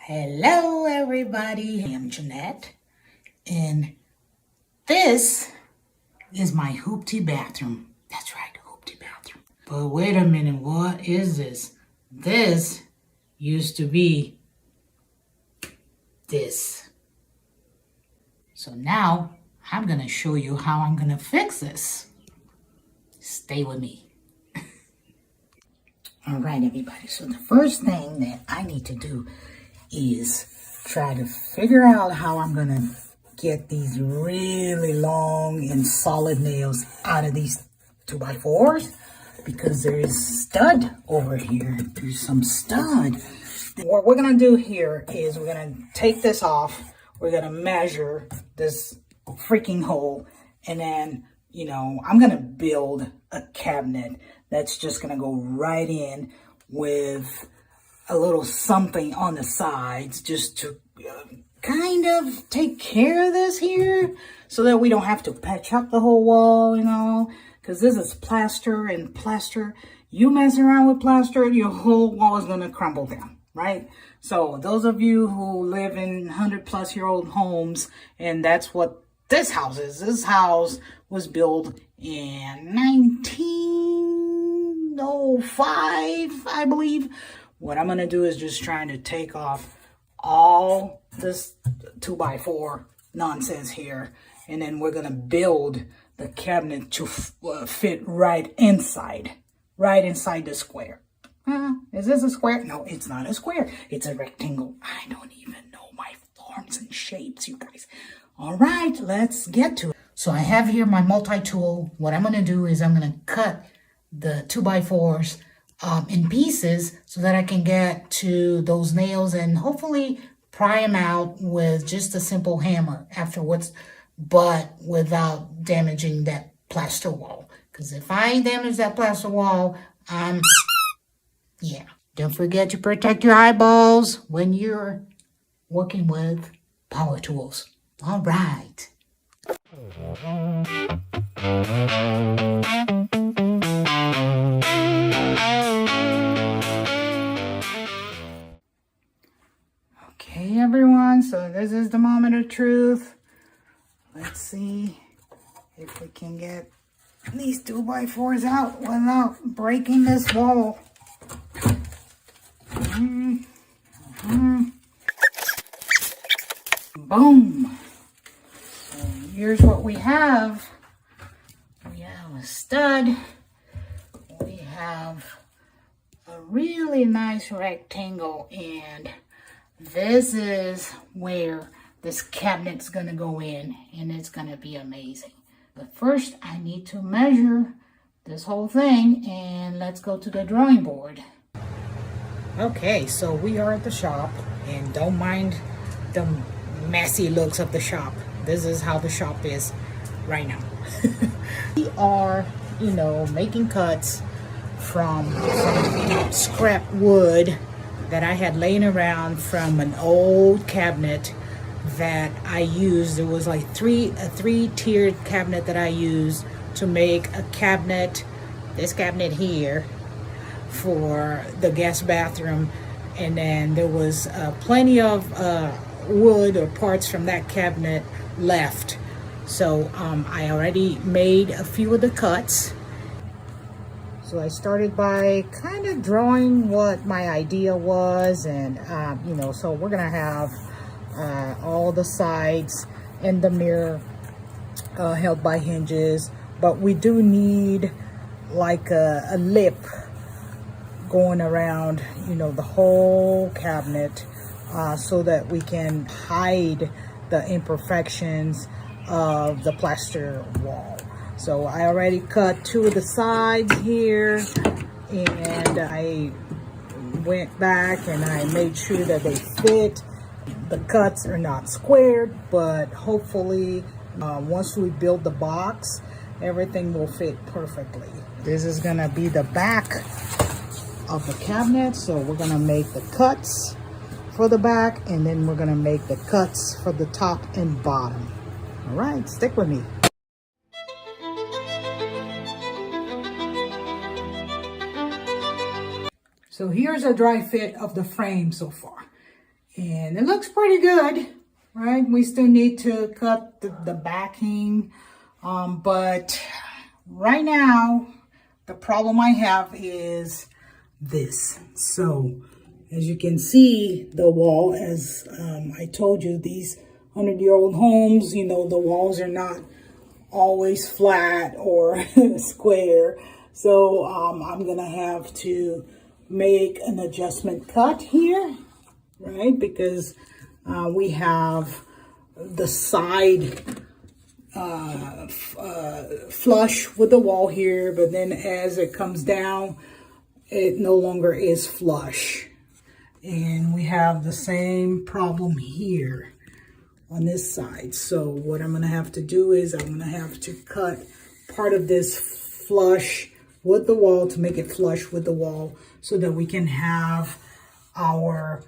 Hello everybody, I am Jeanette, and this is my hoopty bathroom. That's right, hoopty bathroom. But wait a minute, what is this? This used to be this. So now I'm gonna show you how I'm gonna fix this. Stay with me. All right, everybody, so the first thing that I need to do is try to figure out how I'm gonna get these really long and solid nails out of these 2x4s, because there is stud over here. There's some stud. What we're gonna do here is we're gonna take this off. We're gonna measure this freaking hole, and then, you know, I'm gonna build a cabinet that's just gonna go right in with a little something on the sides just to kind of take care of this here so that we don't have to patch up the whole wall, you know, because this is plaster, and plaster, you mess around with plaster, your whole wall is going to crumble down, right? So those of you who live in 100-plus-year-old homes, and that's what this house is. This house was built in 1905, I believe. What I'm going to do is just trying to take off all this 2x4 nonsense here. And then we're going to build the cabinet to fit right inside the square. Is this a square? No, it's not a square. It's a rectangle. I don't even know my forms and shapes, you guys. All right, let's get to it. So I have here my multi-tool. What I'm going to do is I'm going to cut the 2x4s in pieces so that I can get to those nails and hopefully pry them out with just a simple hammer afterwards, but without damaging that plaster wall. Because if I damage that plaster wall, yeah. Don't forget to protect your eyeballs when you're working with power tools. All right. Okay, everyone, so this is the moment of truth. Let's see if we can get these 2x4s out without breaking this wall. Boom. So here's what we have. We have a stud. We have a really nice rectangle, and this is where this cabinet's going to go in, and it's going to be amazing. But first, I need to measure this whole thing, and let's go to the drawing board. Okay, so we are at the shop, and don't mind the messy looks of the shop. This is how the shop is right now. We are, you know, making cuts from scrap wood that I had laying around from an old cabinet that I used. It was like a three-tiered cabinet that I used to make a cabinet, this cabinet here, for the guest bathroom. And then there was plenty of wood or parts from that cabinet left. So I already made a few of the cuts. So I started by kind of drawing what my idea was, and you know, so we're gonna have all the sides and the mirror held by hinges, but we do need like a lip going around, you know, the whole cabinet, so that we can hide the imperfections of the plaster wall. So I already cut two of the sides here, and I went back and I made sure that they fit. The cuts are not squared, but hopefully once we build the box, everything will fit perfectly. This is gonna be the back of the cabinet, so we're gonna make the cuts for the back, and then we're gonna make the cuts for the top and bottom. All right, stick with me. So here's a dry fit of the frame so far. And it looks pretty good, right? We still need to cut the backing, but right now, the problem I have is this. So as you can see, the wall, as I told you, these 100-year-old homes, you know, the walls are not always flat or square. So I'm gonna have to make an adjustment cut here, right? Because we have the side flush with the wall here, but then as it comes down, it no longer is flush. And we have the same problem here on this side. So what I'm gonna have to do is I'm gonna have to cut part of this flush with the wall to make it flush with the wall so that we can have our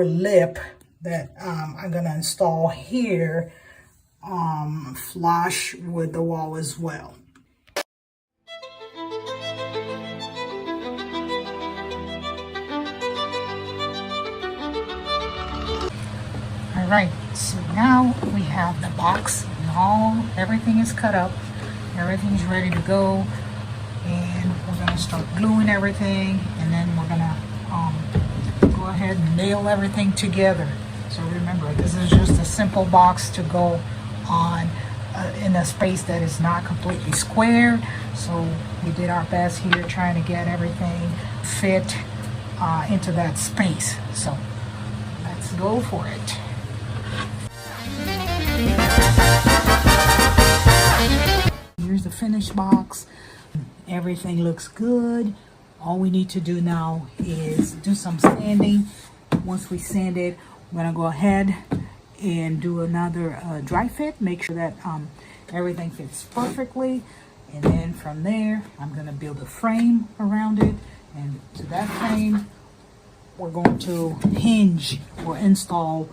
lip that I'm gonna install here flush with the wall as well. All right, so now we have the box and everything is cut up, everything's ready to go, and we're gonna start gluing everything, and then we're gonna go ahead and nail everything together. So remember, this is just a simple box to go on in a space that is not completely square. So we did our best here trying to get everything fit into that space. So let's go for it. Here's the finished box. Everything looks good. All we need to do now is do some sanding. Once we sand it, we're gonna go ahead and do another dry fit, make sure that everything fits perfectly, and then from there I'm going to build a frame around it, and to that frame we're going to hinge or install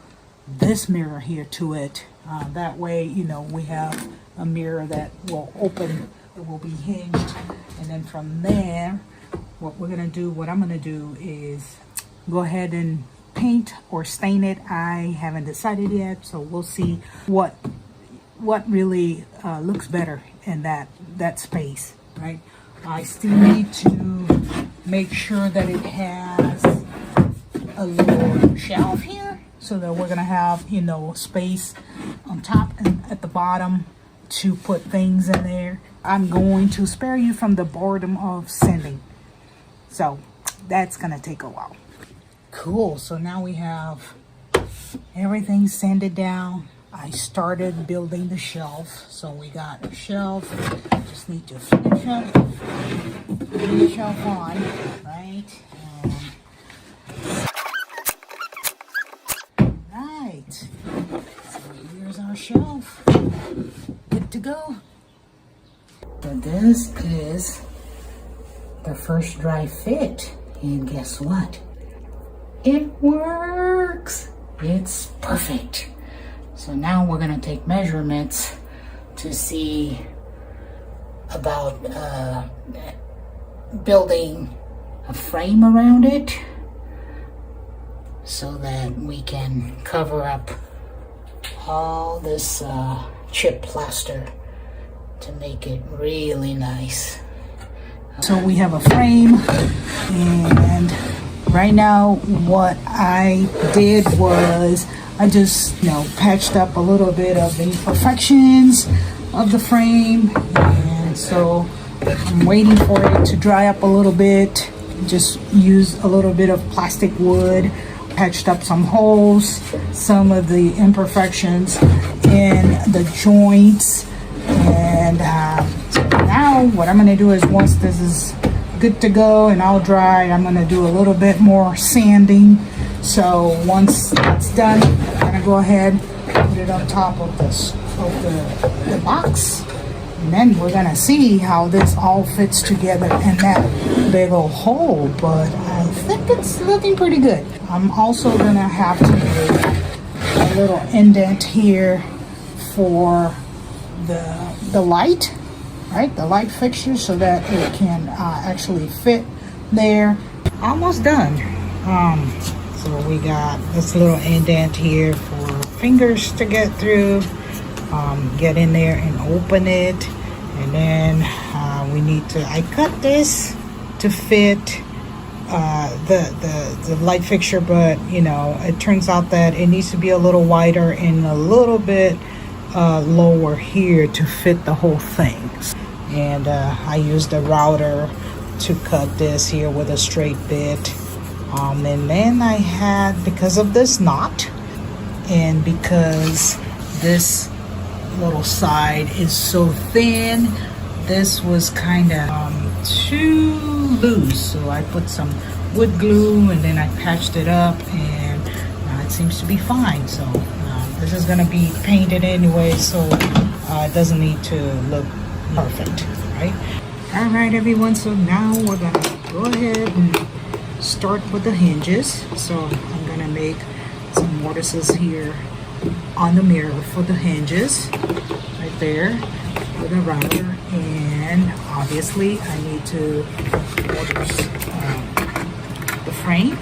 this mirror here to it. That way, you know, we have a mirror that will open, it will be hinged, and then from there what I'm going to do is go ahead and paint or stain it. I haven't decided yet, so we'll see what really looks better in that space, right? I still need to make sure that it has a little shelf here so that we're gonna have, you know, space on top and at the bottom to put things in there. I'm going to spare you from the boredom of sanding, so that's gonna take a while. Cool, so now we have everything sanded down. I started building the shelf, so we got a shelf. Just need to finish up, put the shelf on, right? Right, so here's our shelf, good to go. So this is the first dry fit, and guess what? It works. It's perfect. So now we're gonna take measurements to see about building a frame around it so that we can cover up all this chip plaster to make it really nice. So we have a frame, and right now what I did was I just, you know, patched up a little bit of the imperfections of the frame, and so I'm waiting for it to dry up a little bit. Just use a little bit of plastic wood, patched up some holes, some of the imperfections in the joints, and so now what I'm going to do is, once this is good to go and all dry, I'm going to do a little bit more sanding. So once that's done, I'm going to go ahead, put it on top of the box, and then we're going to see how this all fits together in that big old hole. But I think it's looking pretty good. I'm also going to have to make a little indent here for the light, right? The light fixture, so that it can actually fit there. Almost done. So we got this little indent here for fingers to get through, get in there and open it. And then we need to, I cut this to fit the light fixture, but you know, it turns out that it needs to be a little wider and a little bit lower here to fit the whole thing. And I used a router to cut this here with a straight bit. And then I had, because of this knot and because this little side is so thin, this was kind of too loose, so I put some wood glue and then I patched it up, and it seems to be fine. So this is going to be painted anyway, so it doesn't need to look perfect, right? All right, everyone, so now we're going to go ahead and start with the hinges. So I'm going to make some mortises here on the mirror for the hinges right there with a router, and obviously I need to mortise the frame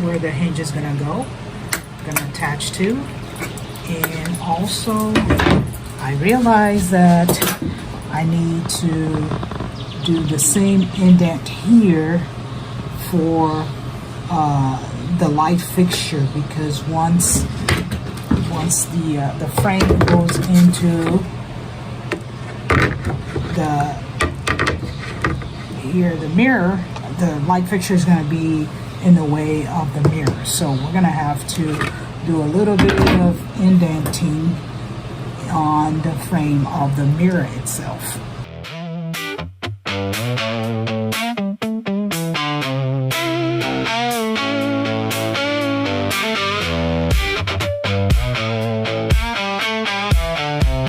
where the hinge is going to go, going to attach to. And also I realized that I need to do the same indent here for the light fixture, because once the frame goes into the mirror, the light fixture is going to be in the way of the mirror. So we're going to have to do a little bit of indenting on the frame of the mirror itself.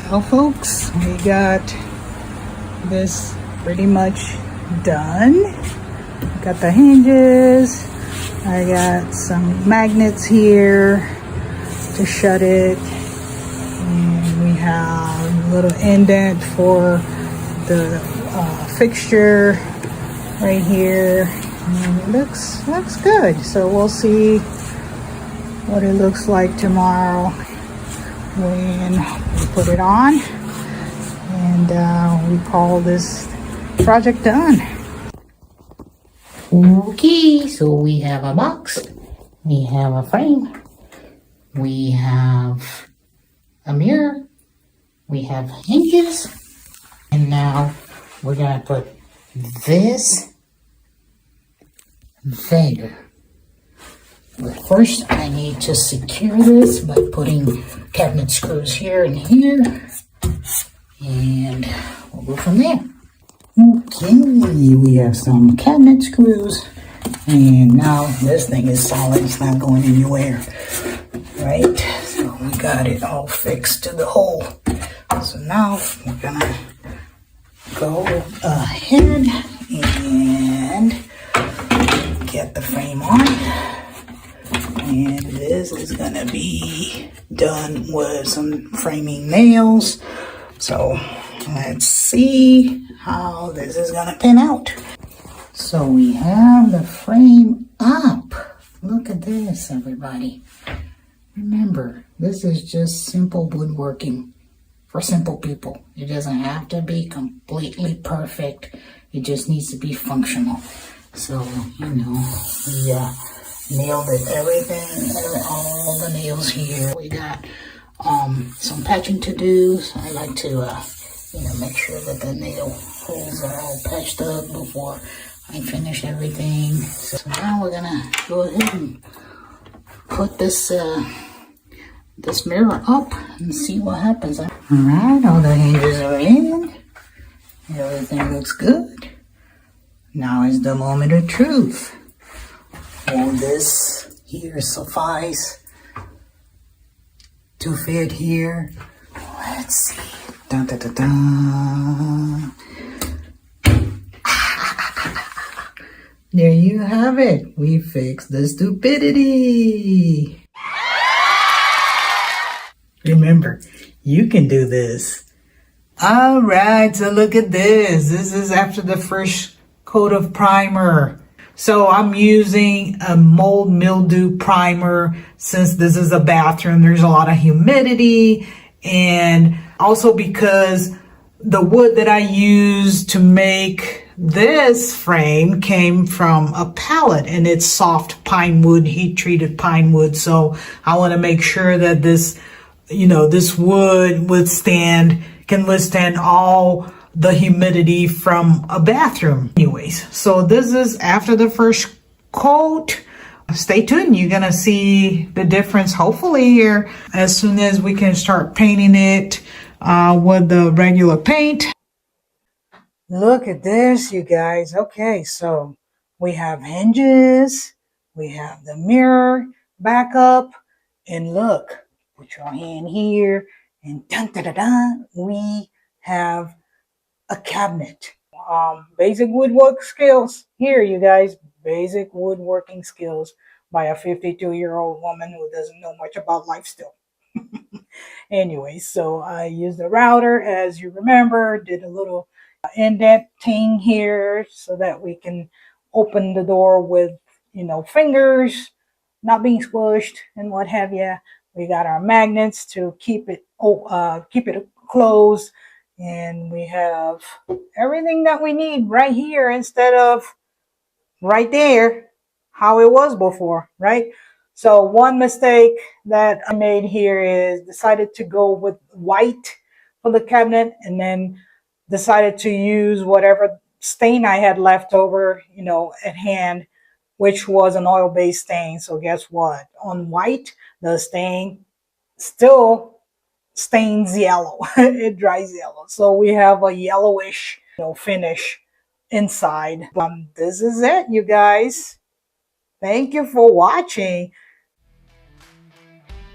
Well, folks, we got this pretty much done. Got the hinges. I got some magnets here to shut it. And we have a little indent for the fixture right here. And it looks good. So we'll see what it looks like tomorrow when we put it on, and we call this project done. Okay, so we have a box, we have a frame, we have a mirror, we have hinges, and now we're gonna put this there. But first I need to secure this by putting cabinet screws here and here, and we'll go from there. Okay, we have some cabinet screws, and now this thing is solid, it's not going anywhere, right? So we got it all fixed to the hole. So now we're gonna go ahead and get the frame on. And this is gonna be done with some framing nails. So let's see how this is gonna pan out. So we have the frame up. Look at this, everybody. Remember, this is just simple woodworking for simple people. It doesn't have to be completely perfect. It just needs to be functional. So, you know, we nailed it, everything, all the nails here. We got some patching to do. So I like to make sure that the nail holes are all patched up before I finish everything. So now we're gonna go ahead and put this this mirror up and see what happens. All right, all the hinges are in. Everything looks good. Now is the moment of truth. Will this here suffice to fit here? Let's see. Dun, dun, dun, dun. There you have it. We fixed the stupidity. Remember, you can do this. All right, so look at this. This is after the first coat of primer. So I'm using a mold mildew primer since this is a bathroom. There's a lot of humidity, and also because the wood that I used to make this frame came from a pallet, and it's soft pine wood, heat treated pine wood. So I want to make sure that this, this wood can withstand all the humidity from a bathroom. Anyways, so this is after the first coat. Stay tuned. You're gonna see the difference hopefully here as soon as we can start painting it with the regular paint. Look at this, you guys. Okay, so we have hinges, we have the mirror back up, and look, put your hand here, and dun da da da, we have a cabinet. Basic woodwork skills here, you guys. Basic woodworking skills by a 52-year-old woman who doesn't know much about life still. Anyway, so I used the router, as you remember, did a little indenting here so that we can open the door with, fingers not being squished and what have you. We got our magnets to keep it closed, and we have everything that we need right here instead of right there how it was before, right? So one mistake that I made here is decided to go with white for the cabinet, and then decided to use whatever stain I had left over, at hand, which was an oil-based stain. So guess what? On white, the stain still stains yellow. It dries yellow. So we have a yellowish, finish inside. This is it, you guys. Thank you for watching.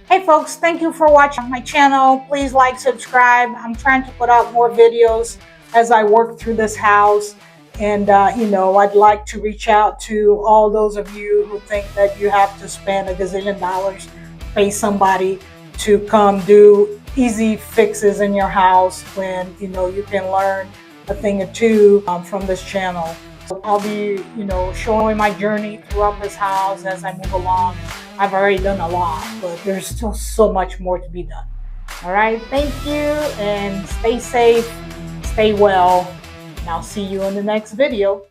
Hey folks, thank you for watching my channel. Please like, subscribe. I'm trying to put out more videos as I work through this house. And, I'd like to reach out to all those of you who think that you have to spend a gazillion dollars, pay somebody to come do easy fixes in your house when, you can learn a thing or two from this channel. So I'll be, showing my journey throughout this house as I move along. I've already done a lot, but there's still so much more to be done. All right, thank you, and stay safe, stay well, and I'll see you in the next video.